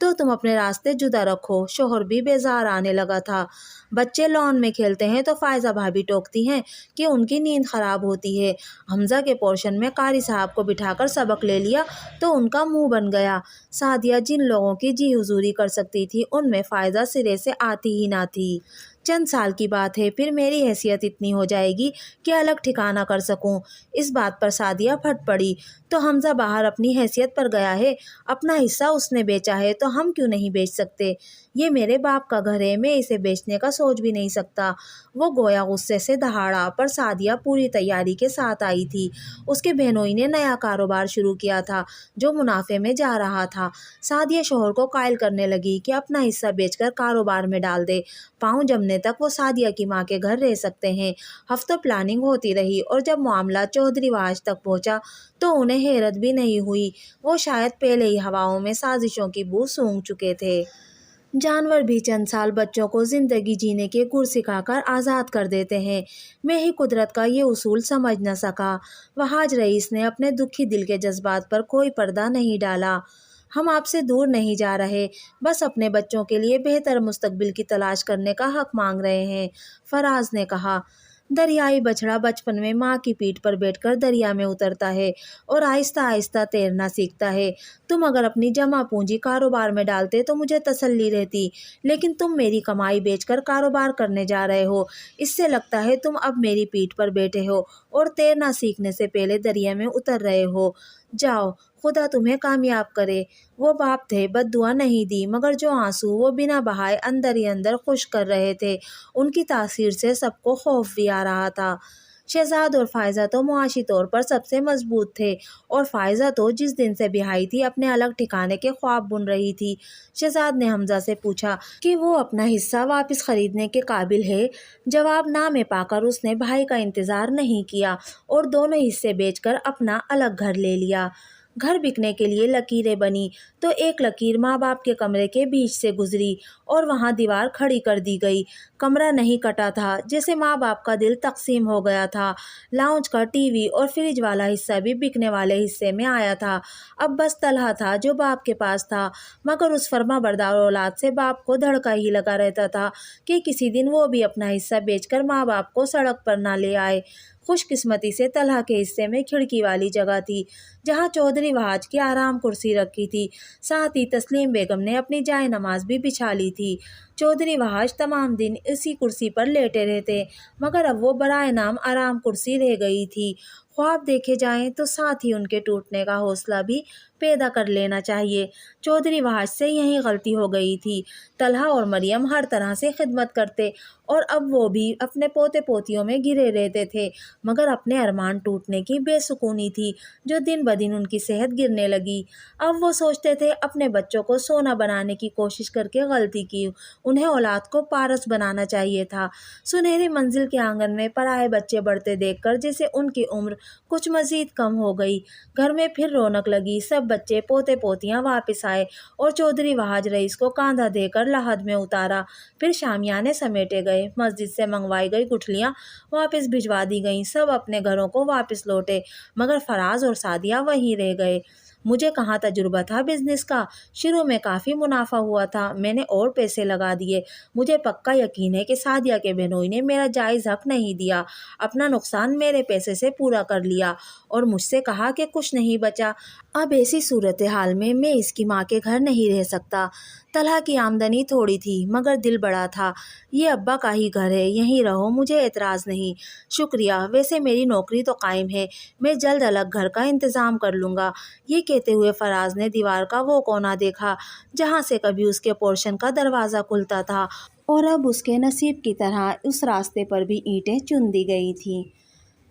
تو تم اپنے راستے جدا رکھو۔ شوہر بھی بیزار آنے لگا تھا۔ بچے لان میں کھیلتے ہیں تو فائزہ بھابھی ٹوکتی ہیں کہ ان کی نیند خراب ہوتی ہے۔ حمزہ کے پورشن میں قاری صاحب کو بٹھا کر سبق لے لیا تو ان کا منہ بن گیا۔ سعدیہ جن لوگوں کی جی حضوری کر سکتی تھی ان میں فائزہ سرے سے آتی ہی نہ تھی۔ چند سال کی بات ہے، پھر میری حیثیت اتنی ہو جائے گی کہ الگ ٹھکانہ کر سکوں۔ اس بات پر سعدیہ پھٹ پڑی۔ تو حمزہ باہر اپنی حیثیت پر گیا ہے، اپنا حصہ اس نے بیچا ہے تو ہم کیوں نہیں بیچ سکتے؟ یہ میرے باپ کا گھر ہے، میں اسے بیچنے کا سوچ بھی نہیں سکتا۔ وہ گویا غصے سے دہاڑا، پر سعدیہ پوری تیاری کے ساتھ آئی تھی۔ اس کے بہنوئی نے نیا کاروبار شروع کیا تھا جو منافع میں جا رہا تھا۔ سعدیہ شوہر کو قائل کرنے لگی کہ اپنا حصہ بیچ کر کاروبار میں ڈال دے، پاؤں جمنے تک وہ سعدیہ کی ماں کے گھر رہ سکتے ہیں۔ ہفتوں پلاننگ ہوتی رہی اور جب معاملہ چودھری واج تک پہنچا تو انہیں حیرت بھی نہیں ہوئی۔ وہ شاید پہلے ہی ہواؤں میں سازشوں کی بو سونگھ چکے تھے۔ جانور بھی چند سال بچوں کو زندگی جینے کے گر سکھا کر آزاد کر دیتے ہیں۔ میں ہی قدرت کا یہ اصول سمجھ نہ سکا۔ وہاج رئیس نے اپنے دکھی دل کے جذبات پر کوئی پردہ نہیں ڈالا۔ ہم آپ سے دور نہیں جا رہے، بس اپنے بچوں کے لیے بہتر مستقبل کی تلاش کرنے کا حق مانگ رہے ہیں، فراز نے کہا۔ دریائی بچڑا بچپن میں ماں کی پیٹھ پر بیٹھ کر دریا میں اترتا ہے اور آہستہ آہستہ تیرنا سیکھتا ہے۔ تم اگر اپنی جمع پونجی کاروبار میں ڈالتے تو مجھے تسلی رہتی، لیکن تم میری کمائی بیچ کر کاروبار کرنے جا رہے ہو۔ اس سے لگتا ہے تم اب میری پیٹھ پر بیٹھے ہو اور تیرنا سیکھنے سے پہلے دریا میں اتر رہے ہو۔ جاؤ، خدا تمہیں کامیاب کرے۔ وہ باپ تھے، بد دعا نہیں دی، مگر جو آنسو وہ بنا بہائے اندر ہی اندر خشک کر رہے تھے، ان کی تاثیر سے سب کو خوف بھی آ رہا تھا۔ شہزاد اور فائزہ تو معاشی طور پر سب سے مضبوط تھے، اور فائزہ تو جس دن سے بیاہی تھی اپنے الگ ٹھکانے کے خواب بن رہی تھی۔ شہزاد نے حمزہ سے پوچھا کہ وہ اپنا حصہ واپس خریدنے کے قابل ہے۔ جواب نہ میں پا کر اس نے بھائی کا انتظار نہیں کیا اور دونوں حصے بیچ کر اپنا الگ گھر لے لیا۔ گھر بکنے کے لیے لکیریں بنی تو ایک لکیر ماں باپ کے کمرے کے بیچ سے گزری اور وہاں دیوار کھڑی کر دی گئی۔ کمرہ نہیں کٹا تھا، جیسے ماں باپ کا دل تقسیم ہو گیا تھا۔ لاؤنج کا ٹی وی اور فریج والا حصہ بھی بکنے والے حصے میں آیا تھا۔ اب بس طلحہ تھا جو باپ کے پاس تھا، مگر اس فرما بردار اولاد سے باپ کو دھڑکا ہی لگا رہتا تھا کہ کسی دن وہ بھی اپنا حصہ بیچ کر ماں باپ کو سڑک پر نہ لے آئے۔ خوش قسمتی سے طلحہ کے حصے میں کھڑکی والی جگہ تھی جہاں چودھری وہاج کی آرام کرسی رکھی تھی، ساتھ ہی تسلیم بیگم نے اپنی جائے نماز بھی بچھا لی تھی۔ چودھری وہاج تمام دن اسی کرسی پر لیٹے رہتے، مگر اب وہ برائے نام آرام کرسی رہ گئی تھی۔ خواب دیکھے جائیں تو ساتھ ہی ان کے ٹوٹنے کا حوصلہ بھی پیدا کر لینا چاہیے۔ چودھری وہاج سے یہی غلطی ہو گئی تھی۔ طلحہ اور مریم ہر طرح سے خدمت کرتے اور اب وہ بھی اپنے پوتے پوتیوں میں گھرے رہتے تھے، مگر اپنے ارمان ٹوٹنے کی بے سکونی تھی جو دن بدن ان کی صحت گرنے لگی۔ اب وہ سوچتے تھے اپنے بچوں کو سونا بنانے کی کوشش کر کے غلطی کی، انہیں اولاد کو پارس بنانا چاہیے تھا۔ سنہری منزل کے آنگن میں پرائے بچے بڑھتے دیکھ کر جیسے ان کی عمر کچھ مزید کم ہو گئی، گھر میں پھر رونق لگی۔ سب بچے پوتے پوتیاں واپس آئے اور چودھری وہاج رئیس کو کاندھا دے کر لحد میں اتارا، پھر شامیانے سمیٹے گئے، مسجد سے منگوائی گئی گٹھلیاں واپس بھجوا دی گئیں، سب اپنے گھروں کو واپس لوٹے، مگر فراز اور سعدیہ وہیں رہ گئے۔ مجھے کہاں تجربہ تھا بزنس کا، شروع میں کافی منافع ہوا تھا، میں نے اور پیسے لگا دیے۔ مجھے پکا یقین ہے کہ سعدیہ کے بہنوئی نے میرا جائز حق نہیں دیا، اپنا نقصان میرے پیسے سے پورا کر لیا اور مجھ سے کہا کہ کچھ نہیں بچا۔ اب ایسی صورتحال میں میں اس کی ماں کے گھر نہیں رہ سکتا۔ طلحہ کی آمدنی تھوڑی تھی مگر دل بڑا تھا۔ یہ ابا کا ہی گھر ہے، یہیں رہو، مجھے اعتراض نہیں۔ شکریہ، ویسے میری نوکری تو قائم ہے، میں جلد الگ گھر کا انتظام کر لوں گا۔ یہ کہتے ہوئے فراز نے دیوار کا وہ کونا دیکھا جہاں سے کبھی اس کے پورشن کا دروازہ کھلتا تھا اور اب اس کے نصیب کی طرح اس راستے پر بھی اینٹیں چن دی گئی تھیں۔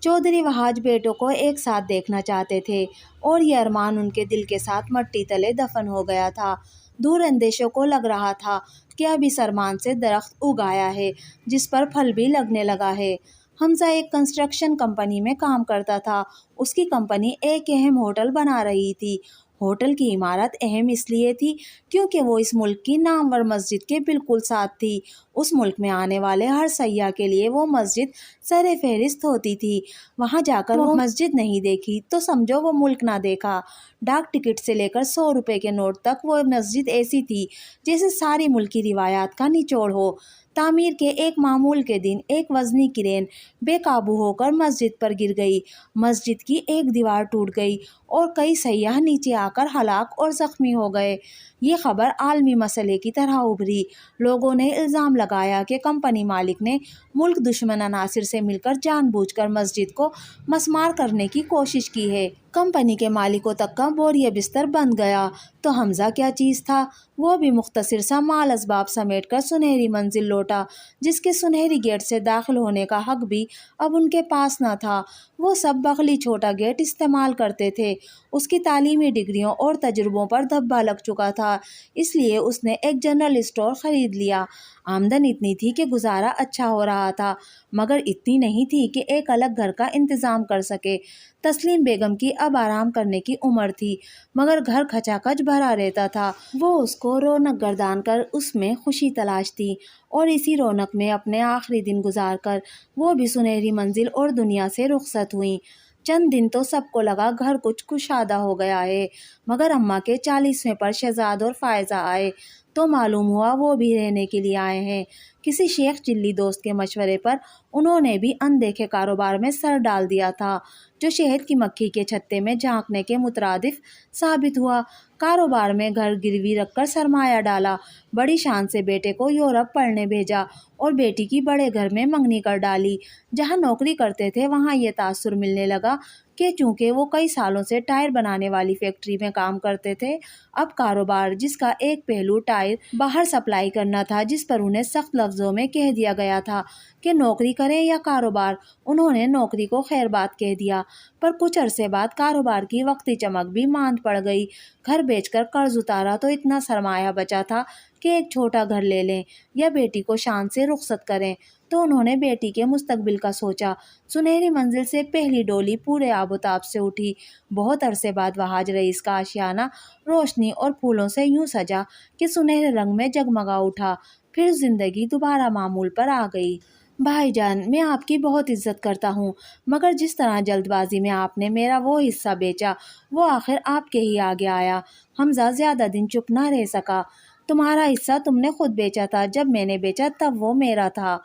چودھری وہاج بیٹوں کو ایک ساتھ دیکھنا چاہتے تھے اور یہ ارمان ان کے دل کے ساتھ مٹی تلے دفن ہو گیا تھا۔ دور اندیشوں کو لگ رہا تھا کہ اب اس ارمان سے درخت اگایا ہے جس پر پھل بھی لگنے لگا ہے۔ حمزہ ایک کنسٹرکشن کمپنی میں کام کرتا تھا، اس کی کمپنی ایک اہم ہوٹل بنا رہی تھی ہوٹل کی عمارت اہم اس لیے تھی کیونکہ وہ اس ملک کی نامور مسجد کے بالکل ساتھ تھی۔ اس ملک میں آنے والے ہر سیاح کے لیے وہ مسجد سر فہرست ہوتی تھی۔ وہاں جا کر وہ مسجد نہیں دیکھی تو سمجھو وہ ملک نہ دیکھا۔ ڈاک ٹکٹ سے لے کر 100 روپے کے نوٹ تک وہ مسجد ایسی تھی جیسے ساری ملکی روایات کا نچوڑ ہو۔ تعمیر کے ایک معمول کے دن ایک وزنی کرین بے قابو ہو کر مسجد پر گر گئی۔ مسجد کی ایک دیوار ٹوٹ گئی اور کئی سیاح نیچے آ کر ہلاک اور زخمی ہو گئے۔ یہ خبر عالمی مسئلے کی طرح ابھری۔ لوگوں نے الزام لگایا کہ کمپنی مالک نے ملک دشمن عناصر سے مل کر جان بوجھ کر مسجد کو مسمار کرنے کی کوشش کی ہے۔ کمپنی کے مالکوں تک کا بوریہ بستر بند گیا تو حمزہ کیا چیز تھا؟ وہ بھی مختصر سا مال اسباب سمیٹ کر سنہری منزل لوٹا جس کے سنہری گیٹ سے داخل ہونے کا حق بھی اب ان کے پاس نہ تھا۔ وہ سب بغلی چھوٹا گیٹ استعمال کرتے تھے۔ اس کی تعلیمی ڈگریوں اور تجربوں پر دھبا لگ چکا تھا، اس لیے اس نے ایک جنرل اسٹور خرید لیا۔ آمدن اتنی تھی کہ گزارا اچھا ہو رہا تھا، مگر اتنی نہیں تھی کہ ایک الگ گھر کا انتظام کر سکے۔ تسلیم بیگم کی اب آرام کرنے کی عمر تھی، مگر گھر کھچا کھچ بھرا رہتا تھا۔ وہ اس کو رونق گردان کر اس میں خوشی تلاشتی اور اسی رونق میں اپنے آخری دن گزار کر وہ بھی سنہری منزل اور دنیا سے رخصت ہوئیں۔ چند دن تو سب کو لگا گھر کچھ کشادہ ہو گیا ہے، مگر اماں کے 40ویں پر شہزاد اور فائزہ آئے تو معلوم ہوا وہ بھی رہنے کے لیے آئے ہیں۔ کسی شیخ چلی دوست کے مشورے پر انہوں نے بھی اندیکھے کاروبار میں سر ڈال دیا تھا جو شہد کی مکھی کے چھتے میں جھانکنے کے مترادف ثابت ہوا۔ کاروبار میں گھر گروی رکھ کر سرمایہ ڈالا، بڑی شان سے بیٹے کو یورپ پڑھنے بھیجا اور بیٹی کی بڑے گھر میں منگنی کر ڈالی۔ جہاں نوکری کرتے تھے وہاں یہ تاثر ملنے لگا کہ چونکہ وہ کئی سالوں سے ٹائر بنانے والی فیکٹری میں کام کرتے تھے، اب کاروبار جس کا ایک پہلو ٹائر باہر سپلائی کرنا تھا، جس پر انہیں سخت لفظوں میں کہہ دیا گیا تھا کہ نوکری کریں یا کاروبار، انہوں نے نوکری کو خیر بات کہہ دیا۔ پر کچھ عرصے بعد کاروبار کی وقتی چمک بھی ماند پڑ گئی۔ گھر بیچ کر قرض اتارا تو اتنا سرمایہ بچا تھا کہ ایک چھوٹا گھر لے لیں یا بیٹی کو شان سے رخصت کریں، تو انہوں نے بیٹی کے مستقبل کا سوچا۔ سنہری منزل سے پہلی ڈولی پورے آب و تاب سے اٹھی۔ بہت عرصے بعد وہاج رئیس کا آشیانہ روشنی اور پھولوں سے یوں سجا کہ سنہرے رنگ میں جگمگا اٹھا۔ پھر زندگی دوبارہ معمول پر آ گئی۔ بھائی جان، میں آپ کی بہت عزت کرتا ہوں، مگر جس طرح جلد بازی میں آپ نے میرا وہ حصہ بیچا وہ آخر آپ کے ہی آگے آیا۔ حمزہ زیادہ دن چپ نہ رہ سکا۔ تمہارا حصہ تم نے خود بیچا تھا، جب میں نے بیچا تب وہ میرا تھا۔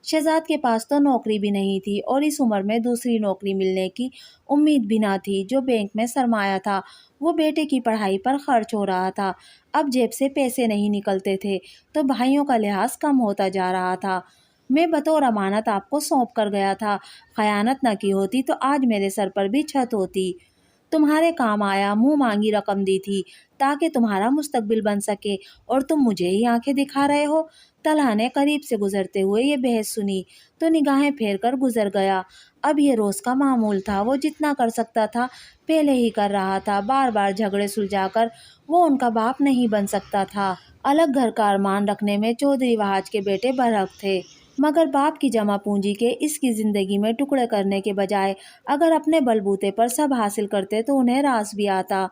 شہزاد کے پاس تو نوکری بھی نہیں تھی اور اس عمر میں دوسری نوکری ملنے کی امید بھی نہ تھی۔ جو بینک میں سرمایہ تھا وہ بیٹے کی پڑھائی پر خرچ ہو رہا تھا۔ اب جیب سے پیسے نہیں نکلتے تھے تو بھائیوں کا لحاظ کم ہوتا جا رہا تھا۔ میں بطور امانت آپ کو سونپ کر گیا تھا، خیانت نہ کی ہوتی تو آج میرے سر پر بھی چھت ہوتی۔ تمہارے کام آیا، منہ مانگی رقم دی تھی تاکہ تمہارا مستقبل بن سکے، اور تم مجھے ہی آنکھیں دکھا رہے ہو۔ طلحہ نے قریب سے گزرتے ہوئے یہ بحث سنی تو نگاہیں پھیر کر گزر گیا۔ اب یہ روز کا معمول تھا، وہ جتنا کر سکتا تھا پہلے ہی کر رہا تھا۔ بار بار جھگڑے سلجھا کر وہ ان کا باپ نہیں بن سکتا تھا۔ الگ گھر کا ارمان رکھنے میں چودھری وہاج کے بیٹے برحق تھے، مگر باپ کی جمع پونجی کے اس کی زندگی میں ٹکڑے کرنے کے بجائے اگر اپنے بل بوتے پر سب حاصل کرتے تو انہیں راس بھی آتا۔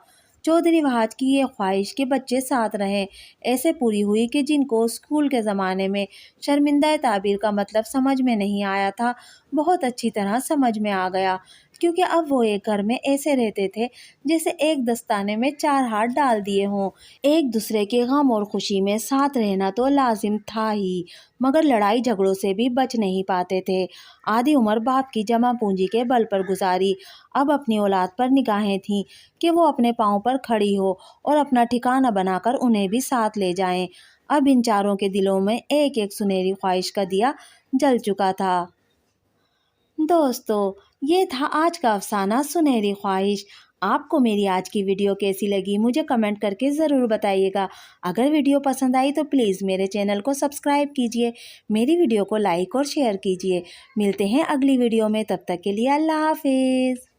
چودھری وہاج کی یہ خواہش کہ بچے ساتھ رہیں ایسے پوری ہوئی کہ جن کو اسکول کے زمانے میں شرمندہ تعبیر کا مطلب سمجھ میں نہیں آیا تھا، بہت اچھی طرح سمجھ میں آ گیا، کیونکہ اب وہ ایک گھر میں ایسے رہتے تھے جیسے ایک دستانے میں 4 ہاتھ ڈال دیے ہوں۔ ایک دوسرے کے غم اور خوشی میں ساتھ رہنا تو لازم تھا ہی، مگر لڑائی جھگڑوں سے بھی بچ نہیں پاتے تھے۔ آدھی عمر باپ کی جمع پونجی کے بل پر گزاری، اب اپنی اولاد پر نگاہیں تھیں کہ وہ اپنے پاؤں پر کھڑی ہو اور اپنا ٹھکانہ بنا کر انہیں بھی ساتھ لے جائیں۔ اب ان چاروں کے دلوں میں ایک ایک سنہری خواہش کا دیا جل چکا تھا۔ دوستو، یہ تھا آج کا افسانہ سنہری خواہش۔ آپ کو میری آج کی ویڈیو کیسی لگی مجھے کمنٹ کر کے ضرور بتائیے گا۔ اگر ویڈیو پسند آئی تو پلیز میرے چینل کو سبسکرائب کیجیے، میری ویڈیو کو لائک اور شیئر کیجیے۔ ملتے ہیں اگلی ویڈیو میں، تب تک کے لیے اللہ حافظ۔